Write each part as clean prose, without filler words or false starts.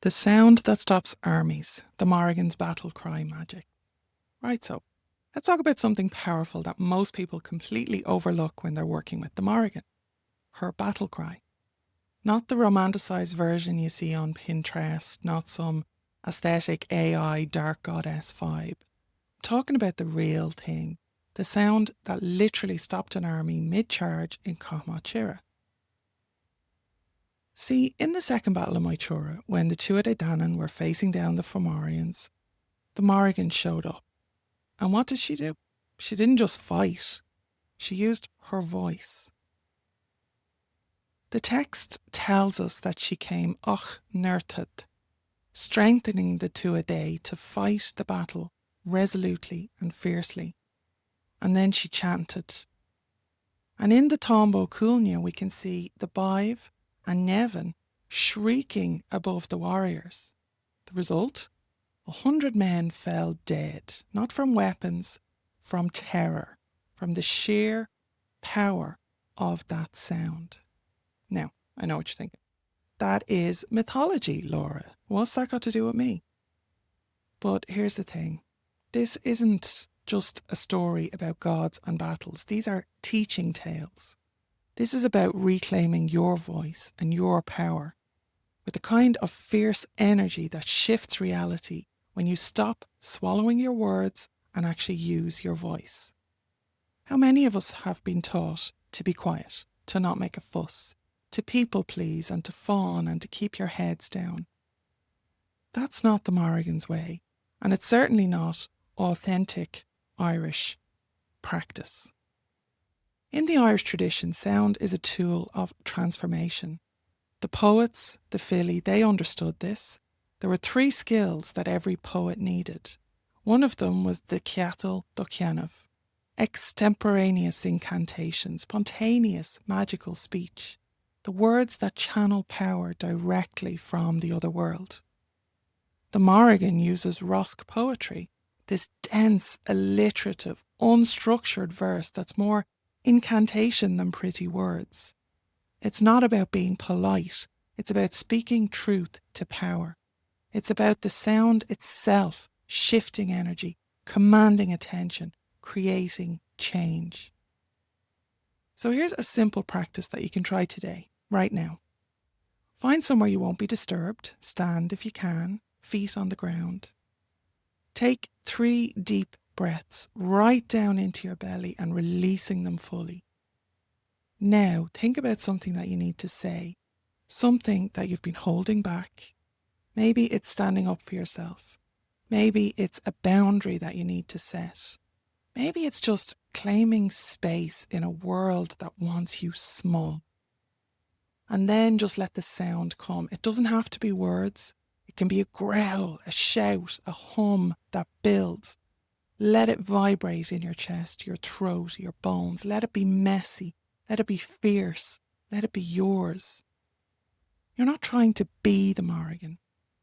The sound that stops armies, the Morrigan's battlecry magic. Right, so let's talk about something powerful that most people completely overlook when they're working with the Morrigan. Her battlecry. Not the romanticised version you see on Pinterest, not some aesthetic AI dark goddess vibe. I'm talking about the real thing. The sound that literally stopped an army mid-charge in Cath Maige Tuired. See, in the second Battle of Maige Tuired, when the Táin were facing down the Fomorians, the Morrigan showed up. And what did she do? She didn't just fight. She used her voice. The text tells us that she came oweynagat, strengthening the Tuatha to fight the battle resolutely and fiercely. And then she chanted. And in the Tombo Coolnia we can see the Bive and Nevin shrieking above the warriors. The result? 100 men fell dead, not from weapons, from terror, from the sheer power of that sound. Now, I know what you're thinking. That is mythology, Lora. What's that got to do with me? But here's the thing. This isn't just a story about gods and battles. These are teaching tales. This is about reclaiming your voice and your power with the kind of fierce energy that shifts reality when you stop swallowing your words and actually use your voice. How many of us have been taught to be quiet, to not make a fuss, to people please and to fawn and to keep your heads down? That's not the Morrigan's way, and it's certainly not authentic Irish practice. In the Irish tradition, sound is a tool of transformation. The poets, the Fili, they understood this. There were 3 skills that every poet needed. One of them was the ceathail do cheannamh, extemporaneous incantation, spontaneous magical speech, the words that channel power directly from the other world. The Morrigan uses Rosc poetry, this dense, alliterative, unstructured verse that's more incantation than pretty words. It's not about being polite, it's about speaking truth to power. It's about the sound itself shifting energy, commanding attention, creating change. So here's a simple practice that you can try today, right now. Find somewhere you won't be disturbed, stand if you can, feet on the ground. Take 3 deep breaths right down into your belly and releasing them fully. Now think about something that you need to say, something that you've been holding back. Maybe it's standing up for yourself. Maybe it's a boundary that you need to set. Maybe it's just claiming space in a world that wants you small. And then just let the sound come. It doesn't have to be words. It can be a growl, a shout, a hum that builds. Let it vibrate in your chest, your throat, your bones. Let it be messy. Let it be fierce. Let it be yours. You're not trying to be the Morrigan.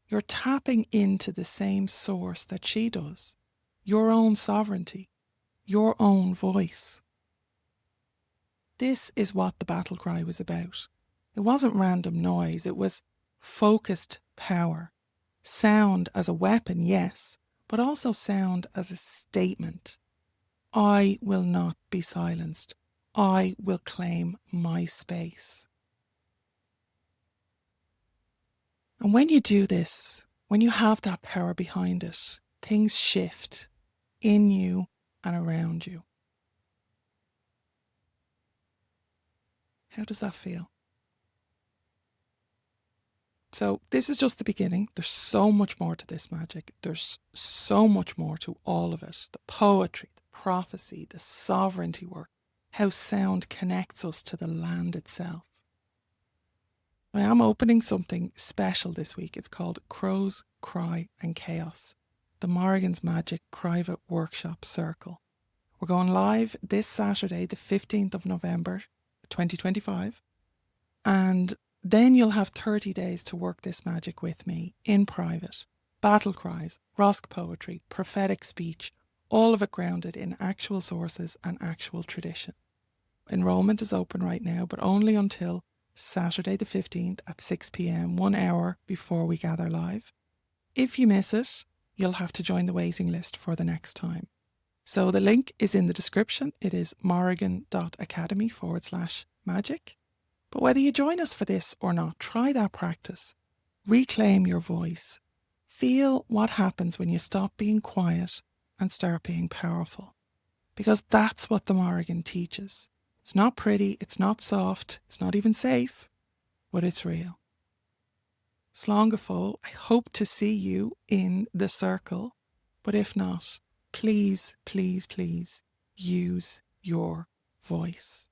You're tapping into the same source that she does. Your own sovereignty. Your own voice. This is what the battle cry was about. It wasn't random noise. It was focused power. Sound as a weapon, yes, but also sound as a statement. I will not be silenced. I will claim my space. And when you do this, when you have that power behind it, things shift in you and around you. How does that feel? So this is just the beginning. There's so much more to this magic. There's so much more to all of it. The poetry, the prophecy, the sovereignty work, how sound connects us to the land itself. I am opening something special this week. It's called Crows, Cry and Chaos, the Morrigan's Magic Private Workshop Circle. We're going live this Saturday, the 15th of November, 2025. And then you'll have 30 days to work this magic with me in private. Battle cries, Rosc poetry, prophetic speech, all of it grounded in actual sources and actual tradition. Enrollment is open right now, but only until Saturday the 15th at 6 p.m, 1 hour before we gather live. If you miss it, you'll have to join the waiting list for the next time. So the link is in the description. It is morrigan.academy/magic. But whether you join us for this or not, try that practice. Reclaim your voice. Feel what happens when you stop being quiet and start being powerful. Because that's what the Morrigan teaches. It's not pretty, it's not soft, it's not even safe, but it's real. Slán I hope to see you in the circle, but if not, please, please, please use your voice.